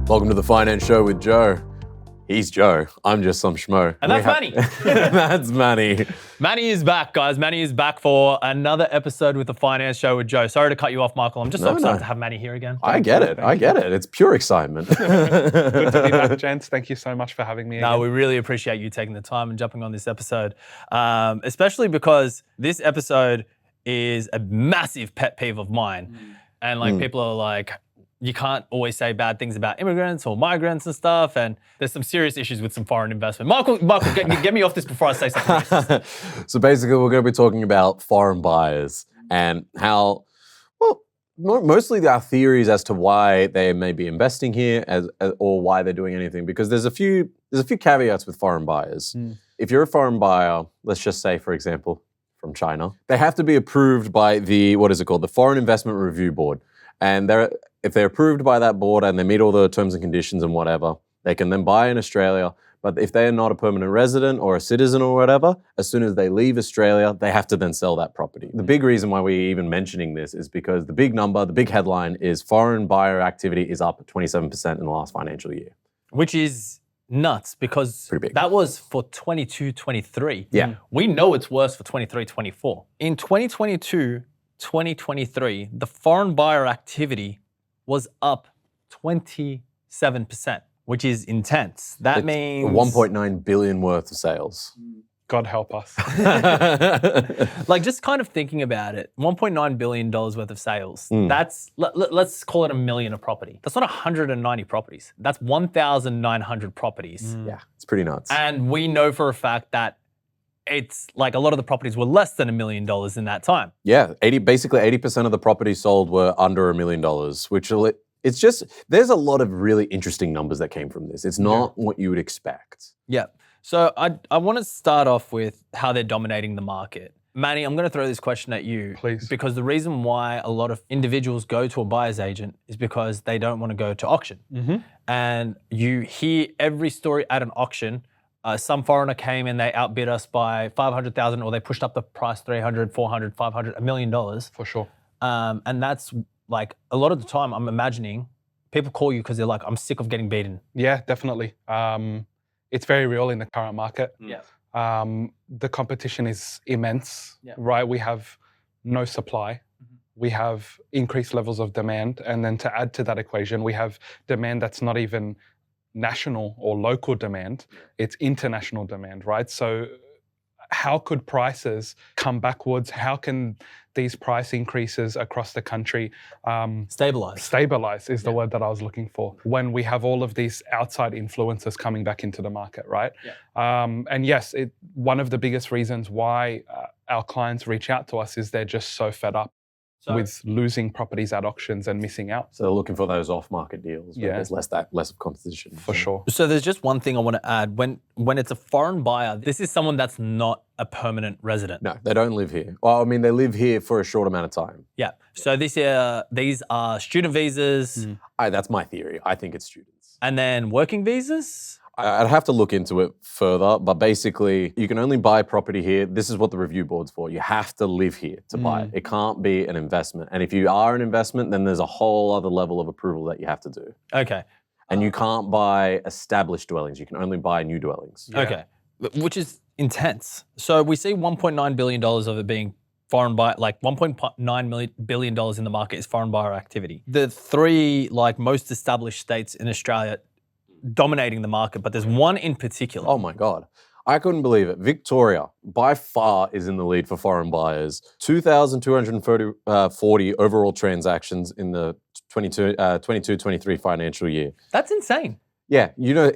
Welcome to the Finance Show with Joe. He's Joe. I'm just some schmo. And that's Manny. That's Manny. Manny is back, guys. Manny is back for another episode with the Finance Show with Joe. Sorry to cut you off, Michael. I'm just so excited to have Manny here again. I get it. It's pure excitement. Good to be back, gents. Thank you so much for having me again. No, we really appreciate you taking the time and jumping on this episode, especially because this episode is a massive pet peeve of mine. And people are like, you can't always say bad things about immigrants or migrants and stuff. And there's some serious issues with some foreign investment. Michael, get me off this before I say something racist. So basically, we're going to be talking about foreign buyers and how, well, mostly our theories as to why they may be investing here or why they're doing anything. Because there's a few caveats with foreign buyers. If you're a foreign buyer, let's just say, for example, from China, they have to be approved by the Foreign Investment Review Board. And if they're approved by that board and they meet all the terms and conditions and whatever, they can then buy in Australia. But if they're not a permanent resident or a citizen or whatever, as soon as they leave Australia, they have to then sell that property. The big reason why we're even mentioning this is because the big headline is foreign buyer activity is up 27% in the last financial year. Which is nuts because that was for 22-23. Yeah. We know it's worse for 23-24. In 2022-2023, the foreign buyer activity was up 27%, which is intense. That means 1.9 billion worth of sales. God help us. just kind of thinking about it, $1.9 billion worth of sales. That's, let's call it 1 million a property. That's not 190 properties. That's 1,900 properties. Yeah, it's pretty nuts. And we know for a fact that it's like a lot of the properties were less than $1 million in that time. Yeah, basically 80% of the properties sold were under $1 million, which it's just, there's a lot of really interesting numbers that came from this. It's not what you would expect. Yeah. So I want to start off with how they're dominating the market. Manny, I'm going to throw this question at you. Please. Because the reason why a lot of individuals go to a buyer's agent is because they don't want to go to auction. And you hear every story at an auction. Some foreigner came and they outbid us by 500,000 or they pushed up the price 300, 400, 500, $1 million. For sure. And that's like a lot of the time I'm imagining people call you because they're like, I'm sick of getting beaten. Yeah, definitely. It's very real in the current market. Yeah. The competition is immense, right? We have no supply. We have increased levels of demand. And then to add to that equation, we have demand that's not even national or local demand, it's international demand, right? So how could prices come backwards? How can these price increases across the country stabilize? Stabilize is the word that I was looking for. When we have all of these outside influences coming back into the market, right? And yes, one of the biggest reasons why our clients reach out to us is they're just so fed up with losing properties at auctions and missing out. So they're looking for those off-market deals where there's less of competition. For sure. So there's just one thing I want to add. When it's a foreign buyer, this is someone that's not a permanent resident. No, they don't live here. Well, I mean, they live here for a short amount of time. Yeah. So these are student visas. That's my theory. I think it's students. And then working visas? I'd have to look into it further, but basically, you can only buy property here. This is what the review board's for. You have to live here to buy it. It can't be an investment. And if you are an investment, then there's a whole other level of approval that you have to do. Okay. And you can't buy established dwellings. You can only buy new dwellings. Yeah. Okay. Which is intense. So we see $1.9 billion of it being foreign buyer, like $1.9 billion in the market is foreign buyer activity. The three most established states in Australia dominating the market, but there's one in particular. Oh my God. I couldn't believe it. Victoria, by far, is in the lead for foreign buyers. 2,240 overall transactions in the 22-23 financial year. That's insane. Yeah,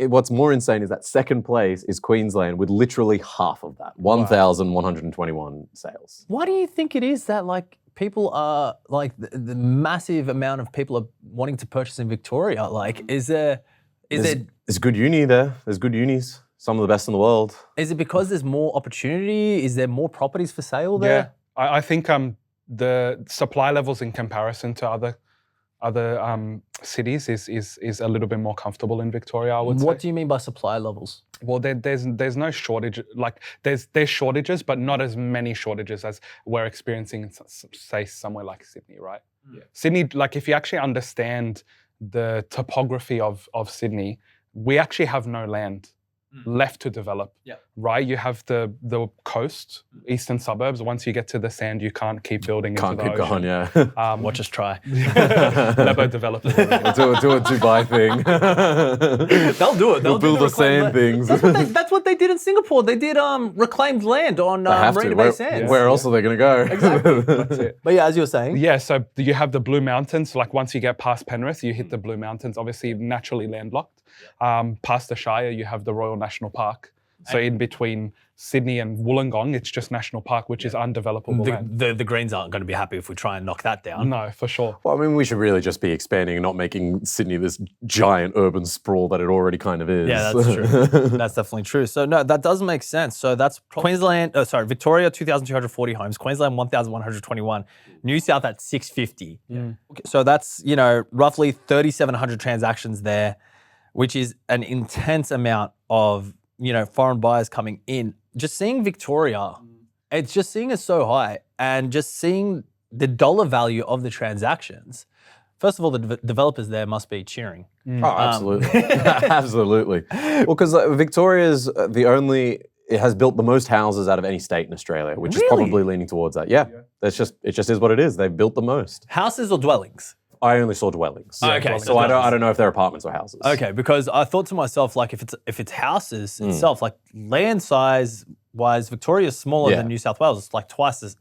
what's more insane is that second place is Queensland with literally half of that, 1,121 sales. Why do you think it is that people are the massive amount of people are wanting to purchase in Victoria? There's good uni there. There's good unis. Some of the best in the world. Is it because there's more opportunity? Is there more properties for sale there? Yeah, I think the supply levels in comparison to other cities is a little bit more comfortable in Victoria, I would say. What do you mean by supply levels? Well, there's no shortage. There's shortages, but not as many shortages as we're experiencing in, say, somewhere like Sydney, right? Yeah. Sydney, if you actually understand the topography of Sydney, we actually have no land left to develop. Right? You have the coast, eastern suburbs. Once you get to the sand, you can't keep building into the ocean. Going, Watch us try. Lebo developers. do a Dubai thing. They'll do it. They'll build do the sand things. That's what they did in Singapore. They did reclaimed land on Marina Bay Sands. Where else are they going to go? Exactly. That's it. But yeah, as you were saying. Yeah, so you have the Blue Mountains. Like once you get past Penrith, you hit the Blue Mountains, obviously naturally landlocked. Past the Shire, you have the Royal National Park. So in between Sydney and Wollongong, it's just National Park, which is undevelopable land. The Greens aren't going to be happy if we try and knock that down. No, for sure. Well, I mean, we should really just be expanding and not making Sydney this giant urban sprawl that it already kind of is. Yeah, that's true. That's definitely true. So no, that does make sense. So that's Victoria, 2,240 homes, Queensland, 1,121, New South at 650. Okay, so that's, roughly 3,700 transactions there, which is an intense amount of, foreign buyers coming in. Just seeing Victoria, it's just seeing it so high and just seeing the dollar value of the transactions. First of all, the developers there must be cheering. Oh, absolutely. Absolutely. Well, because Victoria's it has built the most houses out of any state in Australia, which is probably leaning towards that. Yeah. It just is what it is. They've built the most. Houses or dwellings? I only saw dwellings. Okay, so I don't know if they're apartments or houses. Okay, because I thought to myself, like if it's houses itself, like land size wise, Victoria is smaller than New South Wales. It's like twice as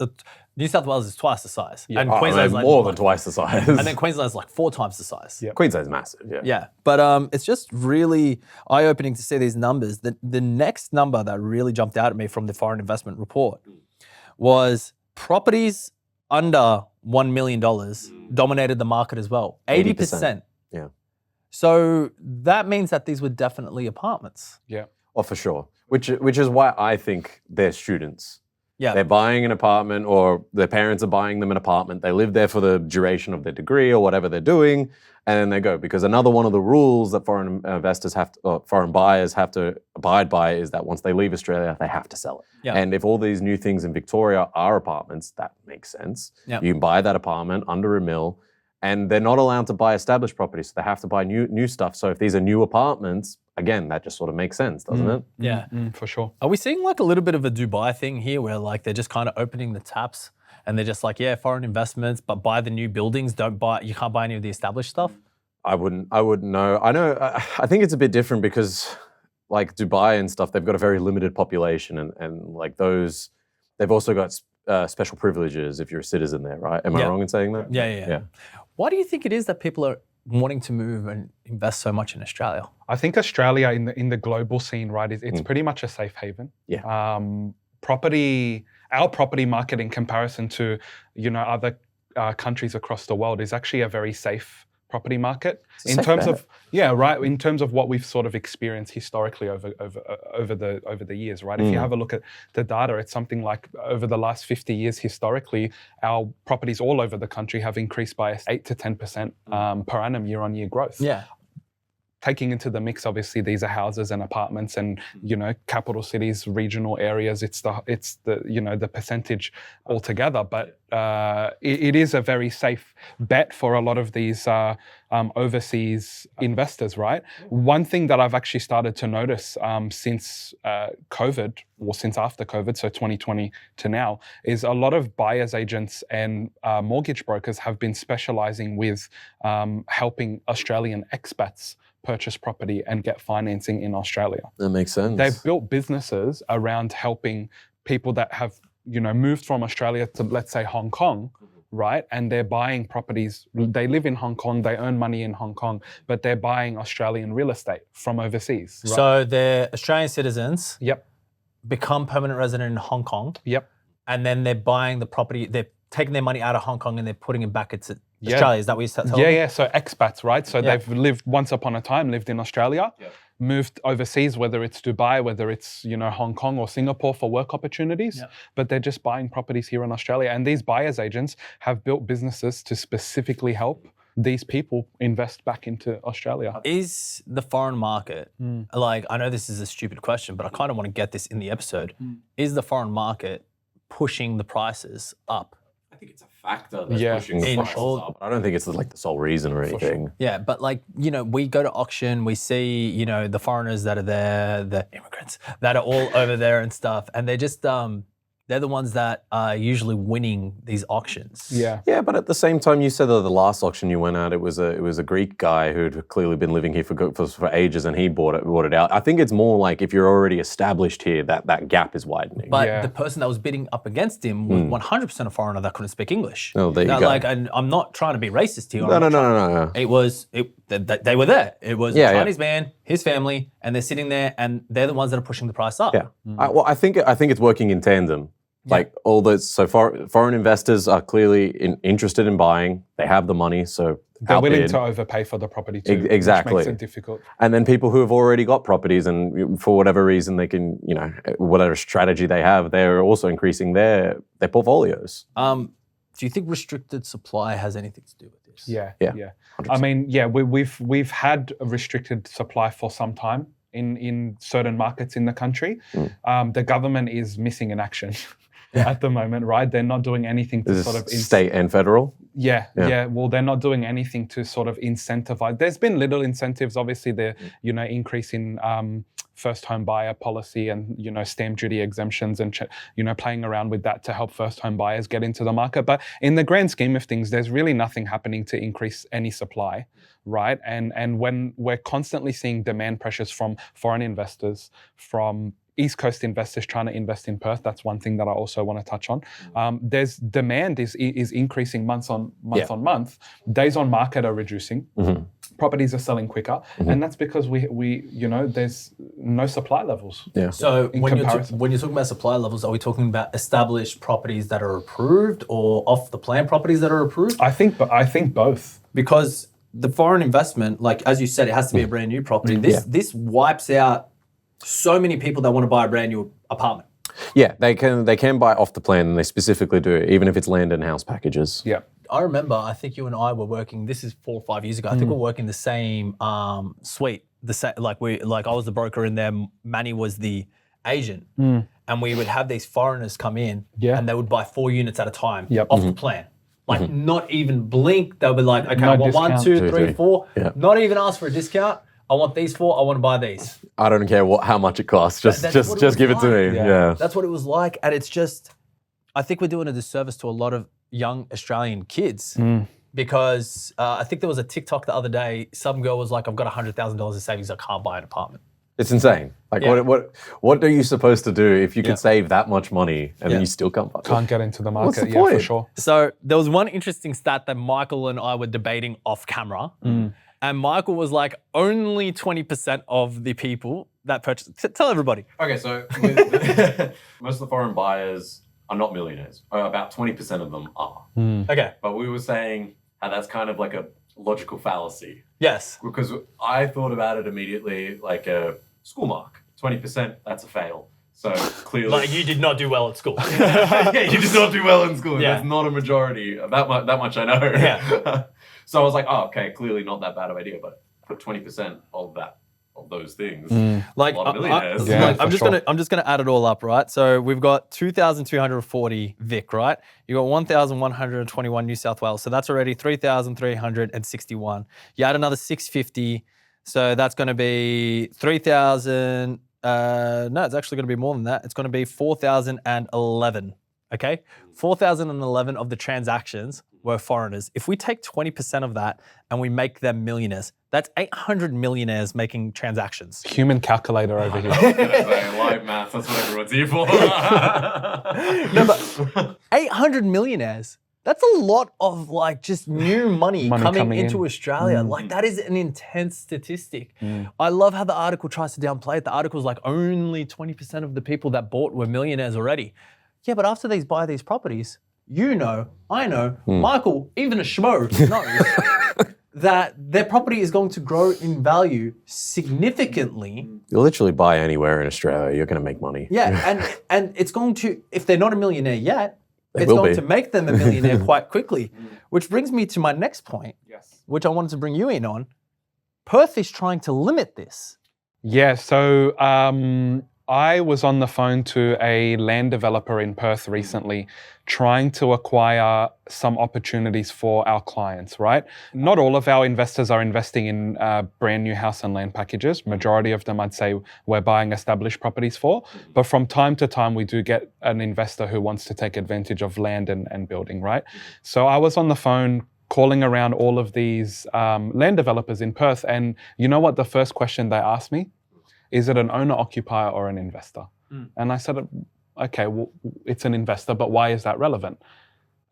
New South Wales is twice the size, and Queensland's like more than twice the size. And then Queensland's like 4 times the size. Yeah. Queensland's massive. Yeah. Yeah, but it's just really eye-opening to see these numbers. The next number that really jumped out at me from the foreign investment report was properties under $1 million dominated the market as well. 80%. Yeah. So that means that these were definitely apartments. Yeah. Oh, for sure. Which is why I think they're students. Yeah. They're buying an apartment, or their parents are buying them an apartment. They live there for the duration of their degree or whatever they're doing, and then they go. Because another one of the rules that foreign buyers have to abide by is that once they leave Australia, they have to sell it. Yeah. And if all these new things in Victoria are apartments, that makes sense. Yeah. You can buy that apartment under $1 million, and they're not allowed to buy established properties, so they have to buy new stuff. So if these are new apartments, again, that just sort of makes sense, doesn't it? Yeah. For sure. Are we seeing like a little bit of a Dubai thing here where like they're just kind of opening the taps and they're just like, yeah, foreign investments, but buy the new buildings, you can't buy any of the established stuff? I wouldn't know. I think it's a bit different because like Dubai and stuff, they've got a very limited population and like they've also got special privileges if you're a citizen there, right? Am I wrong in saying that? Yeah. Why do you think it is that people are wanting to move and invest so much in Australia? I think Australia in the global scene, right, it's pretty much a safe haven. Yeah. Our property market in comparison to, other countries across the world is actually a very safe property market in terms of what we've sort of experienced historically over the years, right? If you have a look at the data, it's something like over the last 50 years historically, our properties all over the country have increased by 8 to 10% per annum year-on-year growth. Yeah. Taking into the mix, obviously, these are houses and apartments, and capital cities, regional areas. It's the percentage altogether, but it is a very safe bet for a lot of these overseas investors, right? One thing that I've actually started to notice since COVID, or since after COVID, so 2020 to now, is a lot of buyers agents and mortgage brokers have been specializing with helping Australian expats purchase property and get financing in Australia. That makes sense. They've built businesses around helping people that have, moved from Australia to, let's say, Hong Kong, right? And they're buying properties. They live in Hong Kong, they earn money in Hong Kong, but they're buying Australian real estate from overseas. Right? So they're Australian citizens. Yep. Become permanent resident in Hong Kong. Yep. And then they're buying the property, they're taking their money out of Hong Kong and they're putting it back into Australia. Is that what you're telling me? Yeah. So expats, right? So they've lived once upon a time, lived in Australia, moved overseas, whether it's Dubai, whether it's, Hong Kong or Singapore for work opportunities, but they're just buying properties here in Australia. And these buyers agents have built businesses to specifically help these people invest back into Australia. Is the foreign market, like, I know this is a stupid question, but I kind of want to get this in the episode. Is the foreign market pushing the prices up? think it's a factor that's Yeah, pushing the in prices all- up. I don't think it's like the sole reason or anything. Yeah, but like, we go to auction, we see, the foreigners that are there, the immigrants that are all over there and stuff, and they're just, they're the ones that are usually winning these auctions. Yeah. Yeah, but at the same time, you said that the last auction you went at, it was a Greek guy who'd clearly been living here for ages, and he bought it out. I think it's more like if you're already established here, that gap is widening. But the person that was bidding up against him was 100% a foreigner that couldn't speak English. Oh, there you go. Like, and I'm not trying to be racist here. No. It was, they were there. It was a Yeah, Chinese man, his family, and they're sitting there, and they're the ones that are pushing the price up. Yeah. I think it's working in tandem. Like all those, so foreign investors are clearly interested in buying. They have the money, so They're willing outbid. to overpay for the property too, Exactly. which makes it difficult. And then people who have already got properties and for whatever reason they can, whatever strategy they have, they're also increasing their portfolios. Do you think restricted supply has anything to do with this? Yeah. 100%. I mean, we've had a restricted supply for some time in certain markets in the country. The government is missing in action. At the moment, right? They're not doing anything to This sort of is state and federal. Yeah. Well, they're not doing anything to sort of incentivize. There's been little incentives. Obviously, the increase in first home buyer policy and stamp duty exemptions and playing around with that to help first home buyers get into the market. But in the grand scheme of things, there's really nothing happening to increase any supply, right? And when we're constantly seeing demand pressures from foreign investors, from East Coast investors trying to invest in Perth, that's one thing that I also want to touch on. There's demand is increasing month on month. Days on market are reducing. Properties are selling quicker, and that's because we there's no supply levels. Yeah. So when you're comparison. when you're talking about supply levels, are we talking about established properties that are approved or off the plan properties that are approved? I think both. Because the foreign investment, like as you said, it has to be a brand new property. This wipes out so many people that want to buy a brand new apartment. Yeah, they can buy off the plan, and they specifically do it, even if it's land and house packages. Yeah. I remember, I think you and I were working, this is 4 or 5 years ago, I think we were working the same suite. I was the broker in there, Manny was the agent. And we would have these foreigners come in and they would buy 4 units at a time off the plan. Like not even blink, they'll be like, okay, No I want 1, discount. 2, 3, 4. Yeah. Not even ask for a discount. I want these 4, I want to buy these. I don't care how much it costs. Just That's what it was give it to like. me. Yeah. That's what it was like. And it's just, I think we're doing a disservice to a lot of young Australian kids because I think there was a TikTok the other day. Some girl was like, I've got $100,000 in savings. I can't buy an apartment. It's insane. Like what are you supposed to do if you can save that much money and then you still can't buy it? Can't get into the market. What's the For point? sure. So there was one interesting stat that Michael and I were debating off camera. And Michael was like, only 20% of the people that purchase. Tell everybody. Okay, so most of the foreign buyers are not millionaires. About 20% of them are. Okay. But we were saying how that's kind of like a logical fallacy. Yes. Because I thought about it immediately like a school mark. 20%, that's a fail. So clearly... Like you did not do well at school. Yeah, you did not do well in school. Yeah. That's not a majority. That much I know. Yeah. So I was like, oh, okay, clearly not that bad of an idea, but for 20% of those things, Like, a lot of millionaires. I'm just gonna add it all up, right? So we've got 2,240 Vic, right? You got 1,121 New South Wales, so that's already 3,361. You add another 650, so that's going to be 3,000. No, it's actually going to be more than that. It's going to be 4,011. Okay, 4,011 of the transactions were foreigners. If we take 20% of that and we make them millionaires, that's 800 millionaires making transactions. Human calculator over here. I was gonna say, live math, that's what everyone's here for. No, but 800 millionaires, that's a lot of like just new money coming into Australia. Like that is an intense statistic. I love how the article tries to downplay it. The article's like only 20% of the people that bought were millionaires already. Yeah, but after they buy these properties, I know, Michael, even a schmo knows that their property is going to grow in value significantly. You'll literally buy anywhere in Australia, you're going to make money. Yeah, and it's going to, if they're not a millionaire yet, They it's will going be. to make them a millionaire quite quickly. Which brings me to my next point, Yes. which I wanted to bring you in on. Perth is trying to limit this. Yeah, so I was on the phone to a land developer in Perth recently, trying to acquire some opportunities for our clients, right? Not all of our investors are investing in brand new house and land packages. Majority of them, I'd say, we're buying established properties for. But from time to time, we do get an investor who wants to take advantage of land and building, right? So I was on the phone calling around all of these land developers in Perth. And you know what the first question they asked me? Is it an owner-occupier or an investor? And I said, okay, well, it's an investor, but why is that relevant?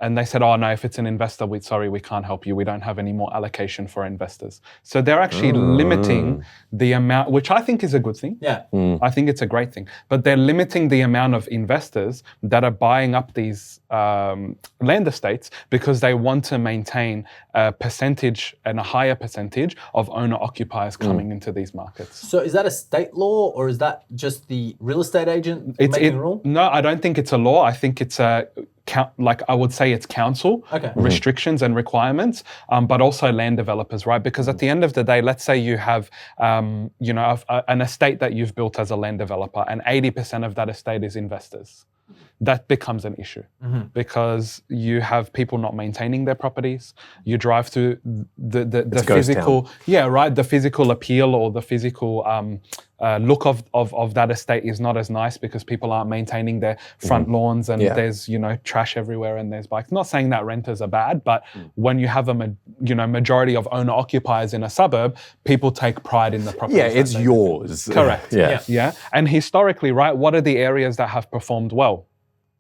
And they said, oh no, if it's an investor, we can't help you. We don't have any more allocation for investors. So they're actually limiting the amount, which I think is a good thing. Yeah. I think it's a great thing. But they're limiting the amount of investors that are buying up these land estates because they want to maintain a percentage and a higher percentage of owner-occupiers coming into these markets. So is that a state law or is that just the real estate agent making a rule? No, I don't think it's a law. I think it's I would say it's council restrictions and requirements, but also land developers, right? Because at the end of the day, let's say you have, an estate that you've built as a land developer, and 80% of that estate is investors. That becomes an issue because you have people not maintaining their properties. You drive through the physical, the physical appeal or the physical look of that estate is not as nice because people aren't maintaining their front lawns and there's trash everywhere and there's bikes. Not saying that renters are bad, but when you have a majority of owner occupiers in a suburb, people take pride in the property. Yeah, it's yours. Correct. Yeah. And historically, right, what are the areas that have performed well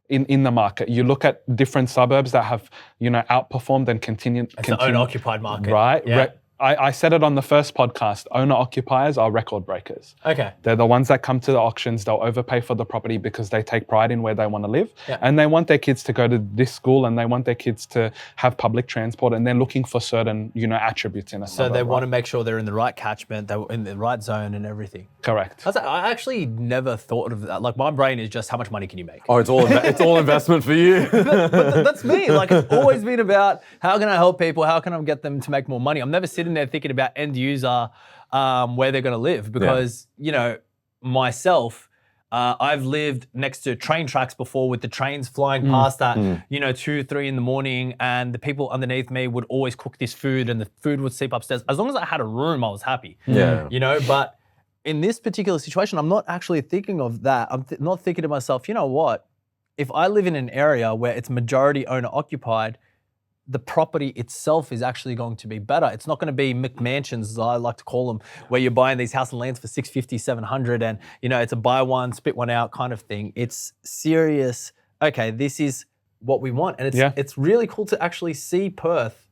in the market? You look at different suburbs that have outperformed and continued. It's the owner-occupied market, right? Yeah. I said it on the first podcast, owner-occupiers are record breakers. Okay. They're the ones that come to the auctions, they'll overpay for the property because they take pride in where they want to live. And they want their kids to go to this school and they want their kids to have public transport and they're looking for certain, attributes in a suburb. So they want to make sure they're in the right catchment, they're in the right zone and everything. Correct. I actually never thought of that. Like my brain is just how much money can you make? Oh, it's all investment for you. but that's me. Like it's always been about how can I help people? How can I get them to make more money? I'm never sitting there thinking about end user, where they're going to live because, myself, I've lived next to train tracks before with the trains flying past at, 2, 3 in the morning and the people underneath me would always cook this food and the food would seep upstairs. As long as I had a room, I was happy. But in this particular situation, I'm not actually thinking of that. I'm not thinking to myself, you know what? If I live in an area where it's majority owner occupied, the property itself is actually going to be better. It's not going to be McMansions, as I like to call them, where you're buying these house and lands for 650, 700 and, it's a buy one, spit one out kind of thing. It's serious, okay, this is what we want. And it's really cool to actually see Perth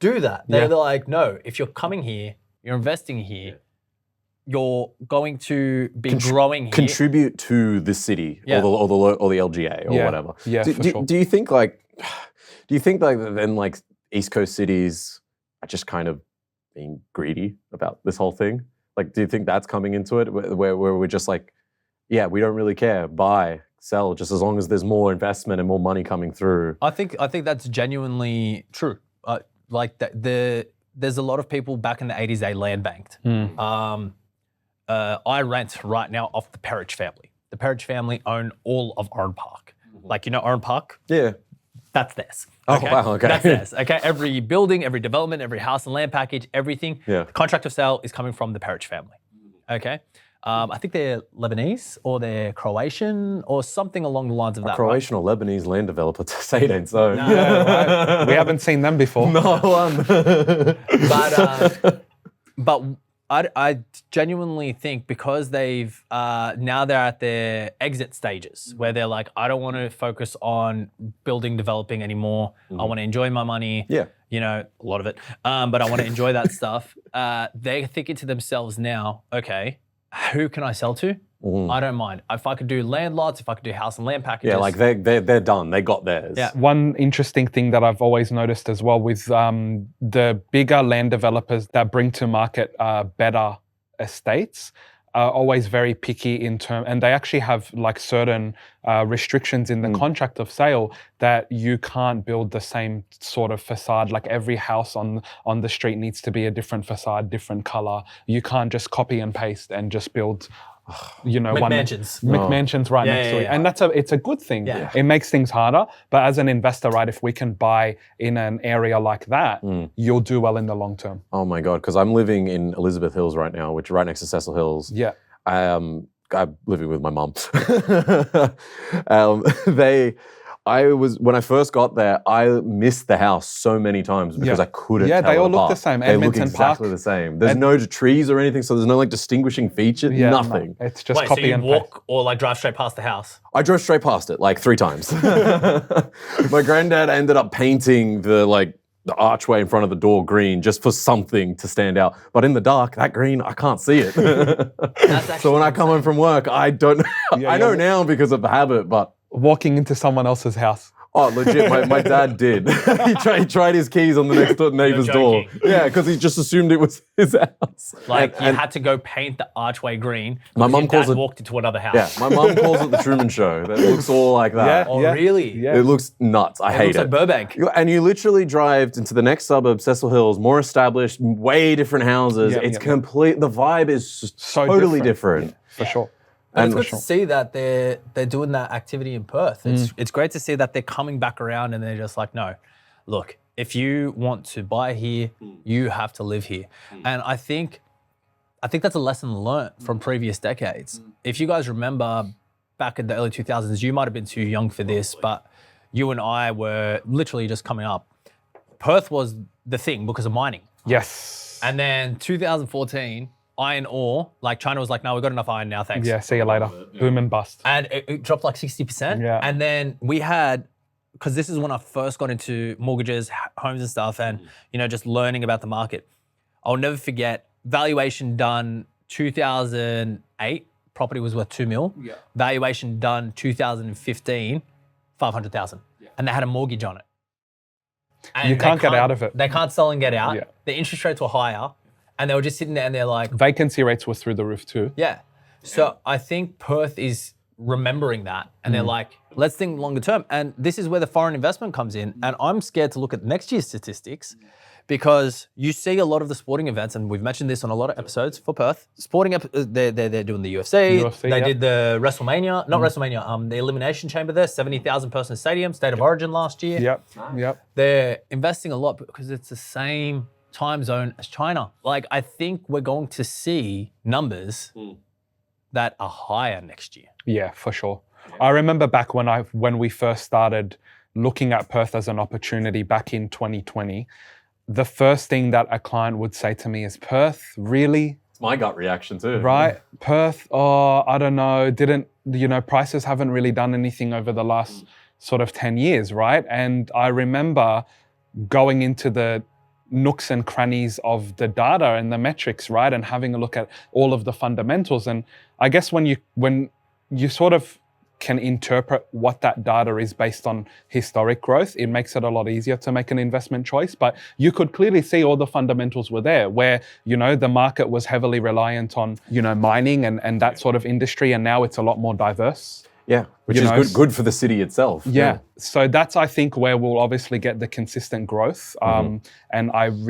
do that. They're like, no, if you're coming here, you're investing here, you're going to be growing here. Contribute to the city or the LGA or whatever. Yeah, for sure. Do you think then East Coast cities are just kind of being greedy about this whole thing? Like, do you think that's coming into it where we're just like, yeah, we don't really care, buy, sell, just as long as there's more investment and more money coming through? I think that's genuinely true. There's a lot of people back in the 80s, they land banked. I rent right now off the Perich family. The Perich family own all of Oran Park. Like, Oran Park? Yeah. That's theirs. Okay? Oh, wow, okay. That's theirs, okay? Every building, every development, every house and land package, everything, the contract of sale is coming from the Perich family, okay? I think they're Lebanese or they're Croatian or something along the lines of that. Croatian or Lebanese land developer to say it ain't so. No, right? We haven't seen them before. No one. But I genuinely think because they've, now they're at their exit stages where they're like, I don't want to focus on building, developing anymore. I want to enjoy my money. Yeah. A lot of it. But I want to enjoy that stuff. They're thinking to themselves now, okay, who can I sell to? I don't mind. If I could do land lots, if I could do house and land packages. Yeah, like they're done. They got theirs. Yeah. One interesting thing that I've always noticed as well with the bigger land developers that bring to market better estates are always very picky in term, and they actually have like certain restrictions in the contract of sale that you can't build the same sort of facade. Like every house on the street needs to be a different facade, different color. You can't just copy and paste and just build you know, McMansions. McMansions right Yeah, next to yeah, it. yeah. And it's a good thing. Yeah. It makes things harder. But as an investor, right, if we can buy in an area like that, you'll do well in the long term. Oh my God, because I'm living in Elizabeth Hills right now, which is right next to Cecil Hills. Yeah. I'm living with my mum. When I first got there, I missed the house so many times because I couldn't tell they it all look apart. the same. They look Edmonton exactly Park. the same. There's no trees or anything, so there's no like distinguishing feature. Yeah, Nothing. No, it's just Wait, so copy you and walk or like drive straight past the house? I drove straight past it like 3 times. My granddad ended up painting the archway in front of the door green just for something to stand out. But in the dark, that green, I can't see it. So when I come home from work, I don't know. I know now because of the habit, but walking into someone else's house. Oh, legit, my dad did. he tried his keys on the next door neighbor's door. Yeah, because he just assumed it was his house. Like you had to go paint the archway green. My mum calls it. Walked into another house. Yeah, my mum calls it the Truman Show. That looks all like that. Oh, really? Yeah. It looks nuts. I hate looks like Burbank. And you literally drive into the next suburb, Cecil Hills, more established, way different houses. It's complete. The vibe is So totally different. For sure. And it's good to see that they're doing that activity in Perth. It's great to see that they're coming back around and they're just like, no, look, if you want to buy here, you have to live here. And I think that's a lesson learnt from previous decades. If you guys remember back in the early 2000s, you might have been too young for this, but you and I were literally just coming up. Perth was the thing because of mining. Yes. And then 2014, iron ore, like China was like, no, we've got enough iron now, thanks. Yeah, see you later. Boom and bust. And it dropped like 60%. Yeah. And then we had, because this is when I first got into mortgages, homes and stuff, and just learning about the market. I'll never forget, valuation done 2008, property was worth 2 mil. Yeah. Valuation done 2015, 500,000. Yeah. And they had a mortgage on it. And you can't get out of it. They can't sell and get out. Yeah. The interest rates were higher. And they were just sitting there and they're like... Vacancy rates were through the roof too. Yeah. So I think Perth is remembering that. And they're like, let's think longer term. And this is where the foreign investment comes in. And I'm scared to look at next year's statistics because you see a lot of the sporting events, and we've mentioned this on a lot of episodes for Perth. They're doing the UFC. They did the WrestleMania, not WrestleMania, the Elimination Chamber there, 70,000 person stadium, State of Origin last year. Yep. They're investing a lot because it's the same time zone as China. Like, I think we're going to see numbers that are higher next year. Yeah, for sure. I remember back when we first started looking at Perth as an opportunity back in 2020, the first thing that a client would say to me is, Perth, really? It's my gut reaction too. Right? Perth, I don't know, prices haven't really done anything over the last sort of 10 years, right? And I remember going into the nooks and crannies of the data and the metrics, right? And having a look at all of the fundamentals. And I guess when you sort of can interpret what that data is based on historic growth, it makes it a lot easier to make an investment choice. But you could clearly see all the fundamentals were there where, the market was heavily reliant on, mining and that sort of industry. And now it's a lot more diverse. Yeah, which is good for the city itself. Yeah. So that's, I think, where we'll obviously get the consistent growth. And I have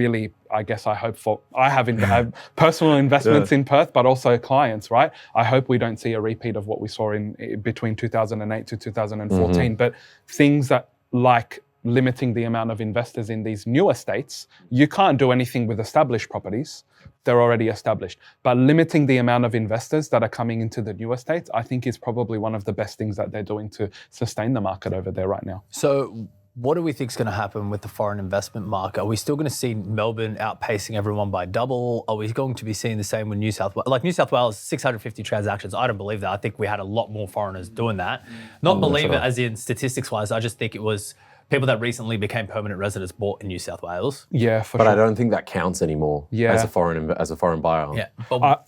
personal investments in Perth, but also clients, right? I hope we don't see a repeat of what we saw in between 2008 to 2014. But things that like limiting the amount of investors in these newer states, you can't do anything with established properties. They're already established. But limiting the amount of investors that are coming into the newer states, I think is probably one of the best things that they're doing to sustain the market over there right now. So what do we think is going to happen with the foreign investment market? Are we still going to see Melbourne outpacing everyone by double? Are we going to be seeing the same with New South Wales? Like New South Wales, 650 transactions. I don't believe that. I think we had a lot more foreigners doing that. Not believe it as in statistics-wise. I just think it was people that recently became permanent residents bought in New South Wales. Yeah, but I don't think that counts anymore as a foreign buyer. Yeah, but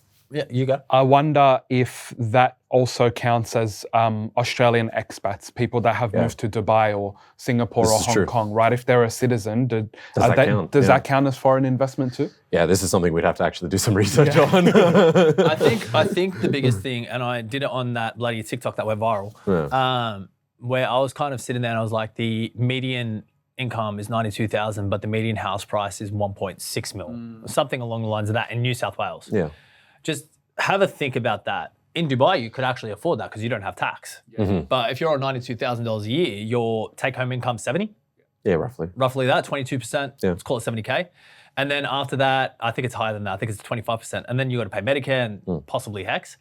you go. I wonder if that also counts as Australian expats, people that have moved to Dubai or Singapore or Hong Kong, right? If they're a citizen, does that count as foreign investment too? Yeah, this is something we'd have to actually do some research on. I think the biggest thing, and I did it on that bloody TikTok that went viral, where I was kind of sitting there and I was like, the median income is 92,000, but the median house price is 1.6 mil, something along the lines of that in New South Wales. Yeah. Just have a think about that. in Dubai, you could actually afford that because you don't have tax. But if you're on $92,000 a year, your take-home income 70, Yeah, roughly. roughly that, 22%. Yeah. Let's call it 70K. And then after that, I think it's higher than that. I think it's 25%. And then you got to pay Medicare and possibly HEX.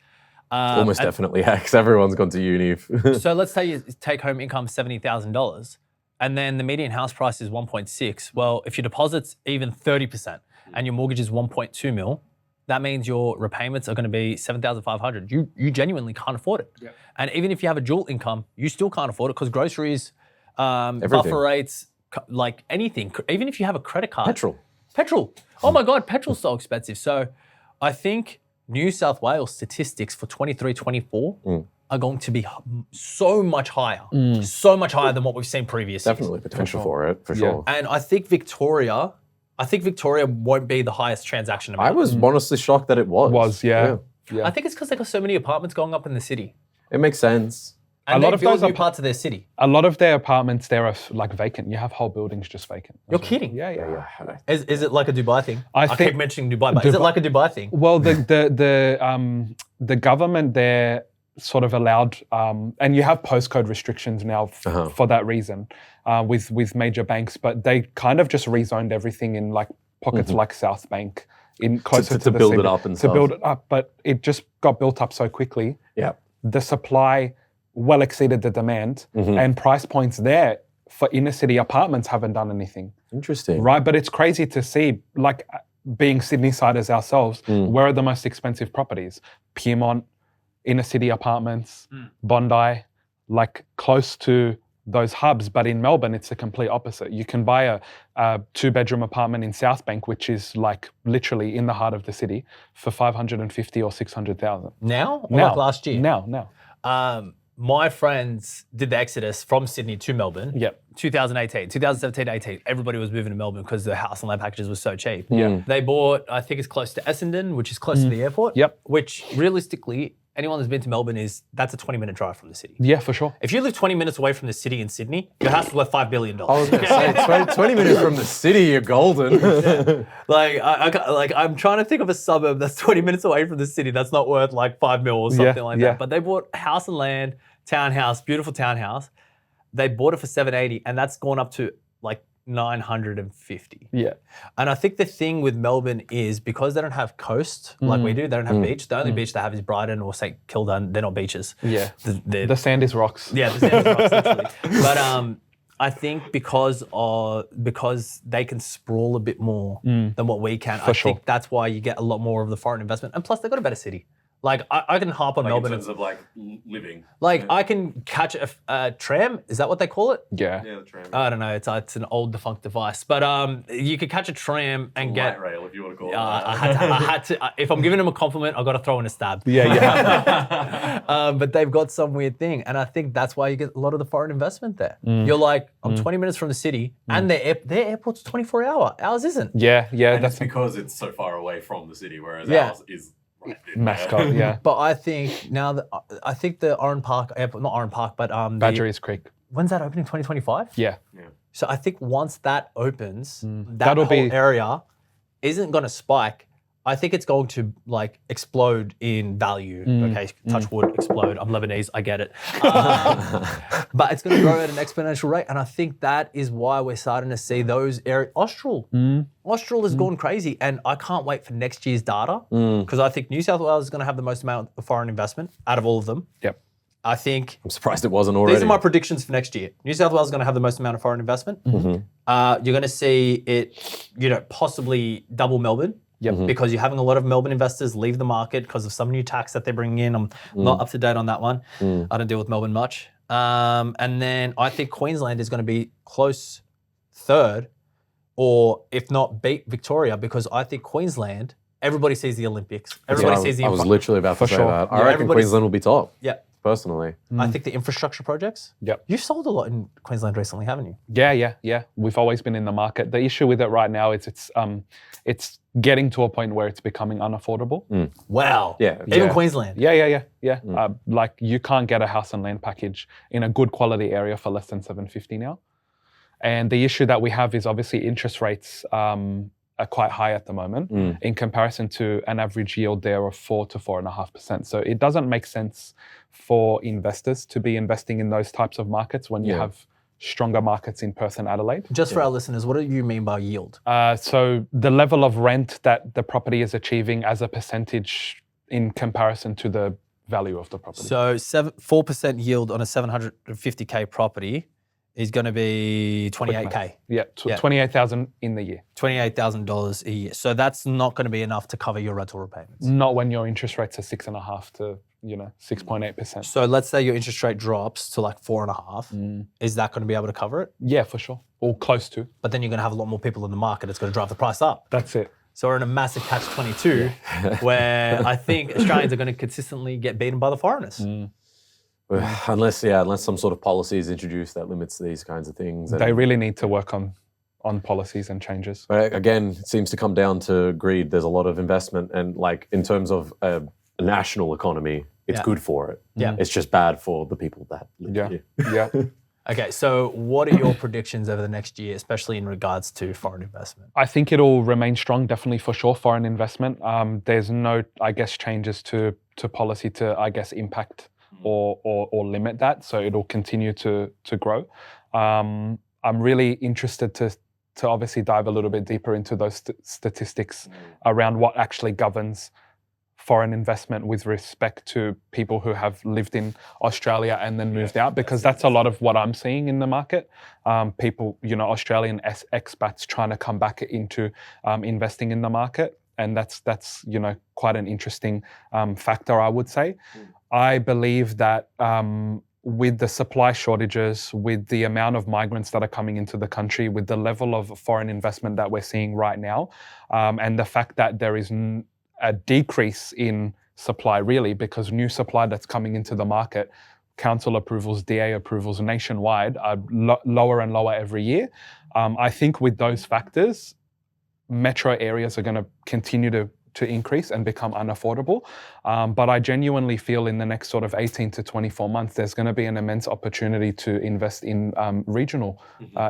Almost definitely hex. Everyone's gone to uni. So let's say your take-home income $70,000, and then the median house price is 1.6. Well, if your deposit's even 30% and your mortgage is 1.2 mil, that means your repayments are going to be 7,500. You genuinely can't afford it. Yep. And even if you have a dual income, you still can't afford it because groceries, buffer rates, like anything. Even if you have a credit card. Petrol. Oh my God, petrol's so expensive. So I think New South Wales statistics for 23-24 are going to be so much higher than what we've seen previously. Definitely potential for it, for sure. And I think Victoria won't be the highest transaction amount. I was honestly shocked that it was. Yeah. I think it's because they got so many apartments going up in the city. It makes sense. And A lot of build those new parts of their city. A lot of their apartments there are like vacant. You have whole buildings just vacant. You're kidding? Yeah. Is it like a Dubai thing? I keep think- mentioning Dubai, but is it like a Dubai thing? Well, the government there sort of allowed, and you have postcode restrictions now for that reason, with major banks, but they kind of just rezoned everything in like pockets like South Bank, in closer to the build city, it up and to stuff. build it up. But it just got built up so quickly. Yeah. The supply well exceeded the demand, and price points there for inner city apartments haven't done anything. Interesting. Right, but it's crazy to see, like being Sydney-siders ourselves, where are the most expensive properties? Pyrmont, inner city apartments, Bondi, like close to those hubs. But in Melbourne, it's the complete opposite. You can buy a two-bedroom apartment in South Bank, which is like literally in the heart of the city, for 550 or 600,000. Now? Or like last year? Now. My friends did the exodus from Sydney to Melbourne. Yep. 2018, 2017-18, everybody was moving to Melbourne because the house and land packages were so cheap. Yeah. They bought, I think it's close to Essendon, which is close to the airport. Yep. Which realistically, anyone that's been to Melbourne that's a 20-minute drive from the city. Yeah, for sure. If you live 20 minutes away from the city in Sydney, your house is worth $5 billion. I was going to say, 20 minutes from the city, you're golden. I'm trying to think of a suburb that's 20 minutes away from the city that's not worth like 5 mil or something like that. But they bought house and land, townhouse, beautiful townhouse. They bought it for $780, and that's gone up to like $950. Yeah. And I think the thing with Melbourne is because they don't have coast like we do, they don't have beach. The only beach they have is Brighton or St Kilda, and they're not beaches. Yeah. They're, The sand is rocks. yeah, the sand is rocks, literally. But I think because they can sprawl a bit more than what we can, I think that's why you get a lot more of the foreign investment. And plus, they've got a better city. Like, I can harp on Melbourne. In terms of like living. Like, I can catch a tram. Is that what they call it? Yeah. Yeah, the tram. I don't know. It's an old defunct device. But you could catch a tram and get... Light rail, if you want to call it I had to. If I'm giving them a compliment, I've got to throw in a stab. Yeah. But they've got some weird thing. And I think that's why you get a lot of the foreign investment there. You're like, I'm 20 minutes from the city, and their airport's 24 hour. Ours isn't. Yeah. And That's that's because it's so far away from the city, whereas Yeah. ours is right in mascot. Yeah. But I think now that I think the Oran Park airport, not Oran Park, but Badger East Creek. when's that opening? 2025? Yeah. So I think once that opens, that That'll whole be- area isn't going to spike. I think it's going to like explode in value. Okay, touch wood, explode. I'm Lebanese, I get it. But it's going to grow at an exponential rate, and I think that is why we're starting to see those areas. Austral has gone crazy, and I can't wait for next year's data because I think New South Wales is going to have the most amount of foreign investment out of all of them. Yep. I think I'm surprised it wasn't already. these are my predictions for next year. New South Wales is going to have the most amount of foreign investment. You're going to see it, possibly double Melbourne. Yep. Because you're having a lot of Melbourne investors leave the market because of some new tax that they're bringing in. I'm not up to date on that one. I don't deal with Melbourne much. And then I think Queensland is going to be close third, or if not beat Victoria, because I think Queensland, everybody sees the Olympics. Everybody sees the I was literally about to say sure. that. Yeah, I reckon everybody's- Queensland will be top, Yeah. personally. I think the infrastructure projects. Yep. You've sold a lot in Queensland recently, haven't you? Yeah. We've always been in the market. The issue with it right now is it's getting to a point where it's becoming unaffordable. Wow. Yeah. Even Queensland. Yeah. Like you can't get a house and land package in a good quality area for less than $750 now. And the issue that we have is obviously interest rates quite high at the moment in comparison to an average yield there of 4 to 4.5%. So it doesn't make sense for investors to be investing in those types of markets when you have stronger markets in Perth and Adelaide. Just for our listeners, what do you mean by yield? So the level of rent that the property is achieving as a percentage in comparison to the value of the property. So 4% yield on a 750K property is going to be 28K. Yeah, 28,000 in the year. $28,000 a year. So that's not going to be enough to cover your rental repayments. Not when your interest rates are 6.5 to 6.8%. So let's say your interest rate drops to like 4.5. Is that going to be able to cover it? Yeah, for sure. Or close to. But then you're going to have a lot more people in the market. It's going to drive the price up. That's it. So we're in a massive catch-22 where I think Australians are going to consistently get beaten by the foreigners. Unless some sort of policy is introduced that limits these kinds of things. They really need to work on policies and changes. But again, it seems to come down to greed. There's a lot of investment, and like in terms of a national economy, it's good for it. Yeah. It's just bad for the people that live here. Yeah. Okay, so what are your predictions over the next year, especially in regards to foreign investment? I think it'll remain strong, definitely for sure, foreign investment. There's no, changes to policy to, impact or limit that. So it'll continue to grow. I'm really interested to obviously dive a little bit deeper into those statistics around what actually governs foreign investment with respect to people who have lived in Australia and then moved out, because that's a lot of what I'm seeing in the market. People, Australian expats trying to come back into investing in the market. And that's quite an interesting factor, I would say. I believe that with the supply shortages, with the amount of migrants that are coming into the country, with the level of foreign investment that we're seeing right now, and the fact that there is a decrease in supply, really, because new supply that's coming into the market, council approvals, DA approvals nationwide are lower and lower every year. I think with those factors, metro areas are going to continue to increase and become unaffordable. But I genuinely feel in the next sort of 18 to 24 months, there's going to be an immense opportunity to invest in regional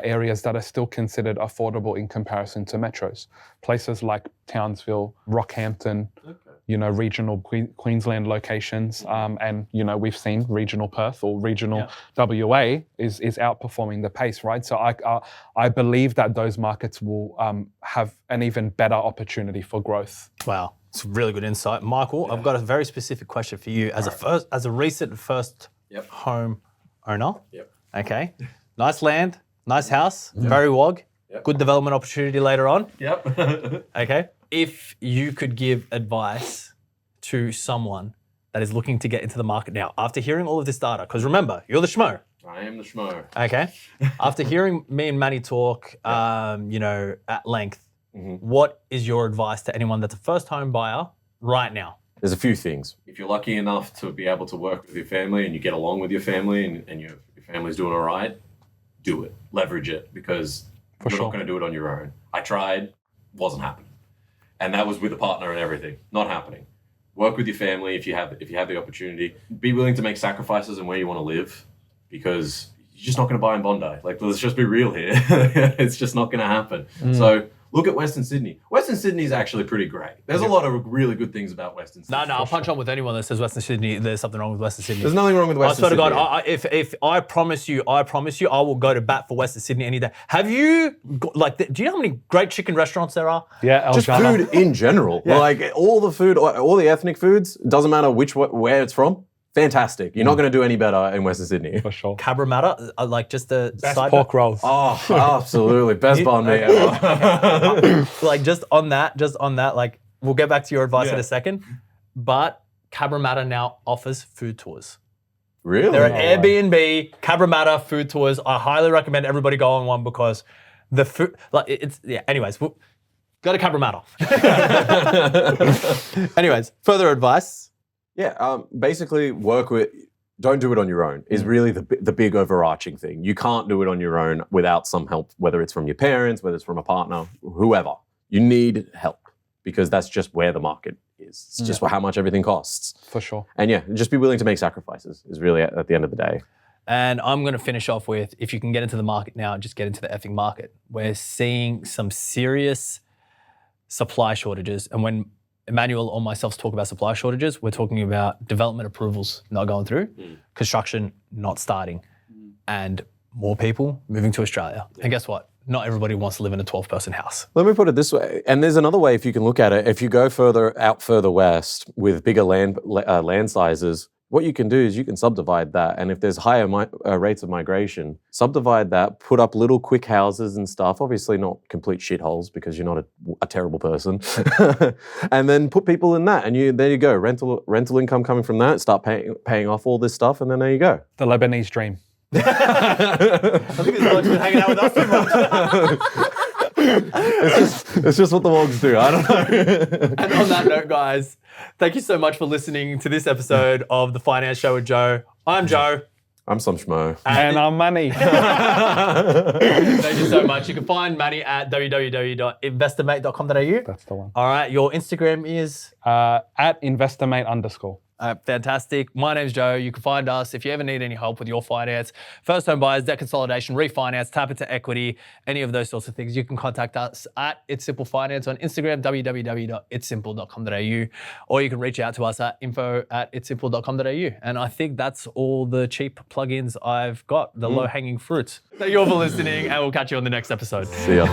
areas that are still considered affordable in comparison to metros. Places like Townsville, Rockhampton, regional Queensland locations. And, we've seen regional Perth or regional WA is outperforming the pace, right? So I believe that those markets will have an even better opportunity for growth. Wow, it's really good insight. Michael, I've got a very specific question for you as a recent first home owner. Okay, nice land, nice house, very wog, good development opportunity later on. Okay. If you could give advice to someone that is looking to get into the market now, after hearing all of this data, because remember, you're the schmo. I am the schmo. Okay. After hearing me and Manny talk, at length, what is your advice to anyone that's a first home buyer right now? There's a few things. If you're lucky enough to be able to work with your family and you get along with your family and your family's doing all right, do it. Leverage it, because you're not going to do it on your own. I tried, wasn't happening. And that was with a partner and everything. Not happening. Work with your family if you have the opportunity. Be willing to make sacrifices in where you want to live, because you're just not going to buy in Bondi. Like, let's just be real here. It's just not going to happen. So look at Western Sydney. Western Sydney is actually pretty great. There's a lot of really good things about Western Sydney. No, I'll punch on with anyone that says Western Sydney. There's something wrong with Western Sydney. There's nothing wrong with Western Sydney. I swear to God, if I promise you, I will go to bat for Western Sydney any day. Have you, do you know how many great chicken restaurants there are? Yeah, just food in general. Like all the food, all the ethnic foods, doesn't matter where it's from. Fantastic. You're not going to do any better in Western Sydney. For sure. Cabramatta, just the best pork rolls. Oh, absolutely. Best banh mi ever. Just on that, we'll get back to your advice in a second. But Cabramatta now offers food tours. Really? They're an Airbnb, Cabramatta food tours. I highly recommend everybody go on one, because the food, anyways, go to Cabramatta. Anyways, further advice. Yeah, basically don't do it on your own is really the big overarching thing. You can't do it on your own without some help, whether it's from your parents, whether it's from a partner, whoever. You need help, because that's just where the market is. It's just how much everything costs. For sure. And just be willing to make sacrifices is really at the end of the day. And I'm going to finish off with, if you can get into the market now, just get into the effing market. We're seeing some serious supply shortages. And when Emmanuel or myself talk about supply shortages, we're talking about development approvals not going through, construction not starting, and more people moving to Australia. And guess what? Not everybody wants to live in a 12-person house. Let me put it this way, and there's another way if you can look at it. If you go further west with bigger land sizes, what you can do is you can subdivide that, and if there's higher rates of migration, subdivide that, put up little quick houses and stuff. Obviously, not complete shitholes because you're not a terrible person, and then put people in that, and there you go, rental income coming from that. Start paying off all this stuff, and then there you go. The Lebanese dream. I think this bloke's been hanging out with us too much. It's just what the wogs do. I don't know. And on that note, guys, thank you so much for listening to this episode of The Finance Show with Joe. I'm Joe. I'm some schmo. And I'm Manny. Thank you so much. You can find Manny at www.investormate.com.au. That's the one. All right, your Instagram is? At investormate_. Fantastic. My name's Joe. You can find us if you ever need any help with your finance, first home buyers, debt consolidation, refinance, tap into equity, any of those sorts of things. You can contact us at It's Simple Finance on Instagram, www.itsimple.com.au, or you can reach out to us at info@itsimple.com.au. And I think that's all the cheap plugins I've got, the low-hanging fruits. Thank you all for listening, and we'll catch you on the next episode. See ya.